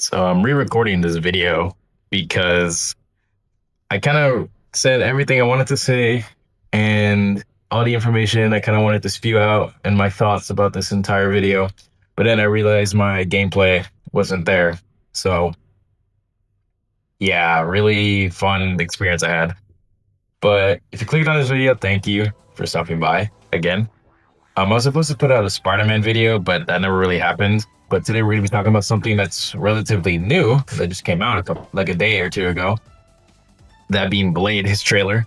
So I'm re-recording this video because I kind of said everything I wanted to say and all the information I kind of wanted to spew out and my thoughts about this entire video. But then I realized my gameplay wasn't there. So yeah, really fun experience I had. But if you clicked on this video, thank you for stopping by again. I was supposed to put out a Spider-Man video, but that never really happened. But today we're gonna be talking about something that's relatively new that just came out like a day or two ago. That being Blade, his trailer,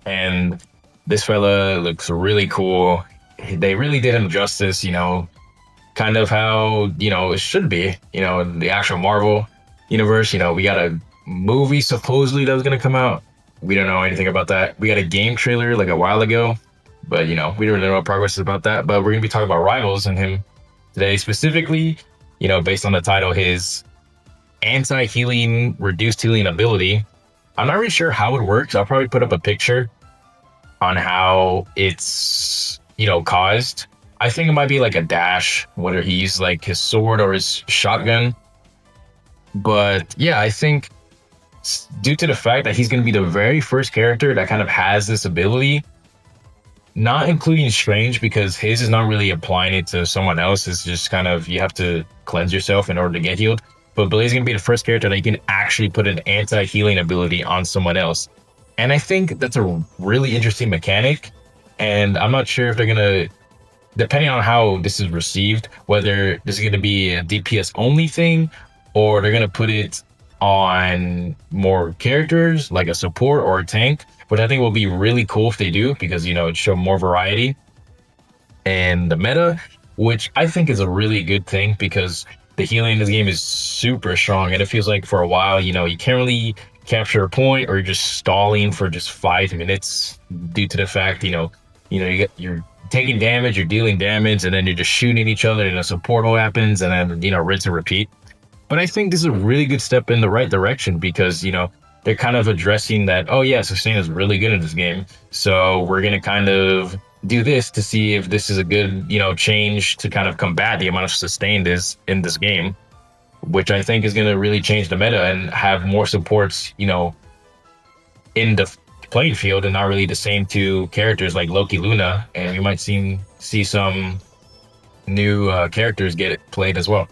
and this fella looks really cool. They really did him justice, kind of how it should be. The actual Marvel universe. We got a movie supposedly that was gonna come out. We don't know anything about that. We got a game trailer like a while ago, but we don't know what progress is about that. But we're gonna be talking about Rivals and him today specifically. Based on the title, his anti-healing, reduced healing ability. I'm not really sure how it works. I'll probably put up a picture on how it's caused. I think it might be like a dash, whether he uses like his sword or his shotgun. But yeah, I think due to the fact that he's going to be the very first character that kind of has this ability, not including Strange, because his is not really applying it to someone else. It's just kind of, you have to cleanse yourself in order to get healed. But Blade's going to be the first character that you can actually put an anti-healing ability on someone else. And I think that's a really interesting mechanic. And I'm not sure if they're going to, depending on how this is received, whether this is going to be a DPS only thing, or they're going to put it on more characters like a support or a tank, which I think will be really cool if they do, because it'd show more variety in the meta, which I think is a really good thing, because the healing in this game is super strong, and it feels like for a while, you can't really capture a point, or you're just stalling for just 5 minutes due to the fact, you're taking damage, you're dealing damage, and then you're just shooting each other, and a support happens, and then rinse and repeat. But I think this is a really good step in the right direction, because they're kind of addressing that, oh yeah, sustain is really good in this game, so we're gonna kind of do this to see if this is a good change to kind of combat the amount of sustain is in this game, which I think is going to really change the meta and have more supports in the playing field, and not really the same two characters like Loki, Luna, and we might see some new characters get it played as well.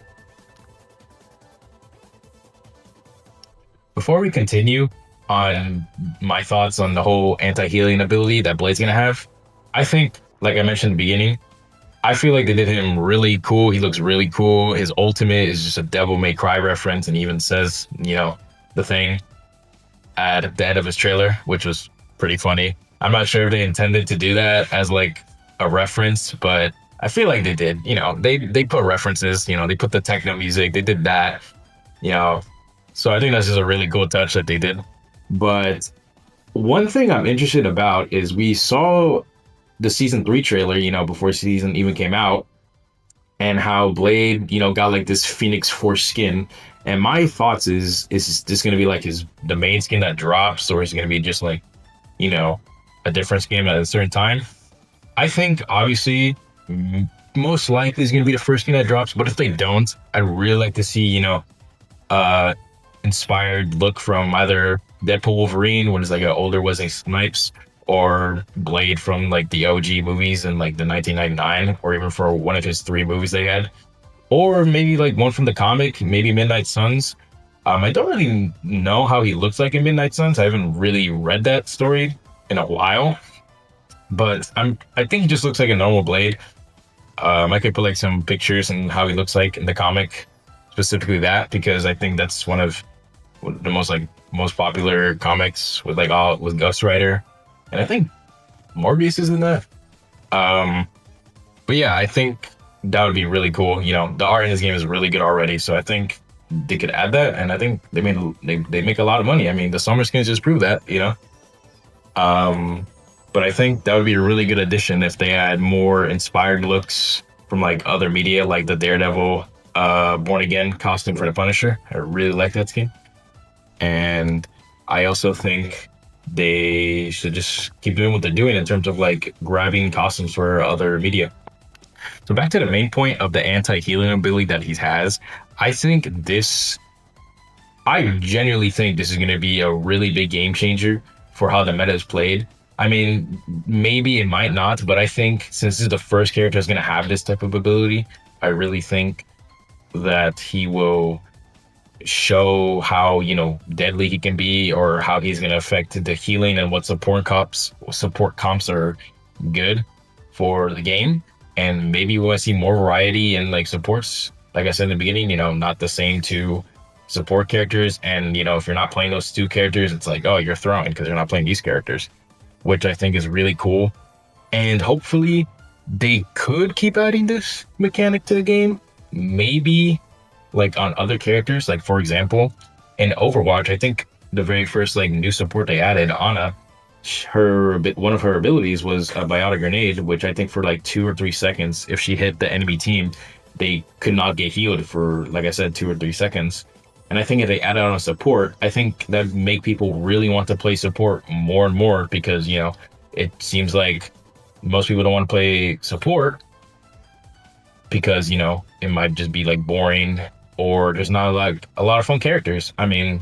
Before we continue on my thoughts on the whole anti-healing ability that Blade's gonna have, I think, like I mentioned in the beginning, I feel like they did him really cool. He looks really cool. His ultimate is just a Devil May Cry reference, and he even says, the thing at the end of his trailer, which was pretty funny. I'm not sure if they intended to do that as like a reference, but I feel like they did. They put references. They put the techno music. They did that. You know, so I think that's just a really cool touch that they did. But one thing I'm interested about is we saw the season 3 trailer, before season even came out, and how Blade, got like this Phoenix Force skin. And my thoughts is this gonna be like the main skin that drops, or is it gonna be just like, a different skin at a certain time? I think obviously most likely is gonna be the first skin that drops, but if they don't, I'd really like to see, uh inspired look from either Deadpool Wolverine, when it's like an older Wesley Snipes, or Blade from like the OG movies in like the 1999, or even for one of his 3 movies they had, or maybe like one from the comic, maybe Midnight Suns. I don't really know how he looks like in Midnight Suns. I haven't really read that story in a while, but I think he just looks like a normal Blade. I could put like some pictures and how he looks like in the comic, specifically that, because I think that's one of the most popular comics with with Ghost Rider, and I think Morbius is in that. But yeah, I think that would be really cool. The art in this game is really good already, so I think they could add that, and I think they make a lot of money. I mean, the summer skins just prove that. But I think that would be a really good addition if they add more inspired looks from like other media, like the Daredevil Born Again costume for the Punisher. I really like that skin. And I also think they should just keep doing what they're doing in terms of like grabbing costumes for other media. So back to the main point of the anti-healing ability that he has, I think this I genuinely think this is going to be a really big game changer for how the meta is played. I mean, maybe it might not, but I think since this is the first character that's going to have this type of ability, I really think that he will show how, deadly he can be, or how he's going to affect the healing, and what support comps are good for the game. And maybe we want to see more variety in like supports. Like I said in the beginning, not the same two support characters. And if you're not playing those two characters, it's like, oh, you're throwing because you're not playing these characters, which I think is really cool. And hopefully they could keep adding this mechanic to the game. Maybe like on other characters, like for example, in Overwatch, I think the very first like new support they added, Ana, one of her abilities was a biotic grenade, which I think for like 2 or 3 seconds, if she hit the enemy team, they could not get healed for, like I said, 2 or 3 seconds. And I think if they added on a support, I think that'd make people really want to play support more and more, because it seems like most people don't want to play support because it might just be like boring, or there's not like a lot of fun characters. I mean,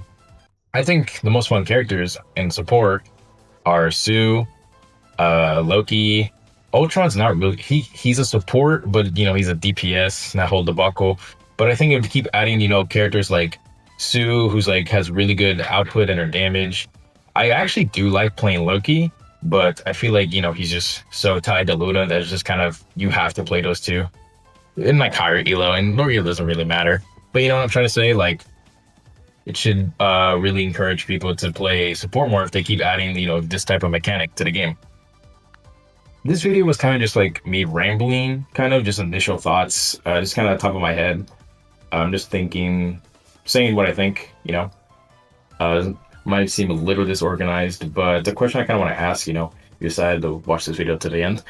I think the most fun characters in support are Sue, Loki. Ultron's not really, he's a support, but he's a DPS, that whole debacle. But I think if you keep adding characters like Sue, who's like has really good output and her damage. I actually do like playing Loki, but I feel like he's just so tied to Luna that it's just kind of, you have to play those two in like higher elo, and lower elo doesn't really matter. But you know what I'm trying to say? Like, it should really encourage people to play support more if they keep adding, this type of mechanic to the game. This video was kind of just like me rambling, kind of just initial thoughts, just kind of top of my head. I'm just thinking, saying what I think, might seem a little disorganized, but the question I kind of want to ask, you decided to watch this video to the end.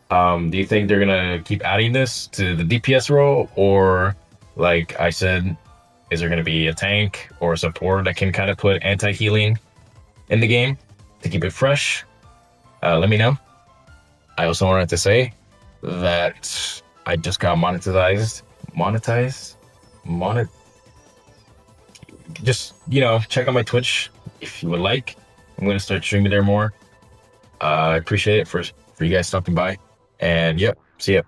Do you think they're gonna keep adding this to the DPS role, or like I said, is there gonna be a tank or a support that can kind of put anti-healing in the game to keep it fresh? Let me know. I also wanted to say that I just got monetized, monet. Just check out my Twitch if you would like. I'm gonna start streaming there more. I appreciate it for you guys stopping by. And yep, see ya.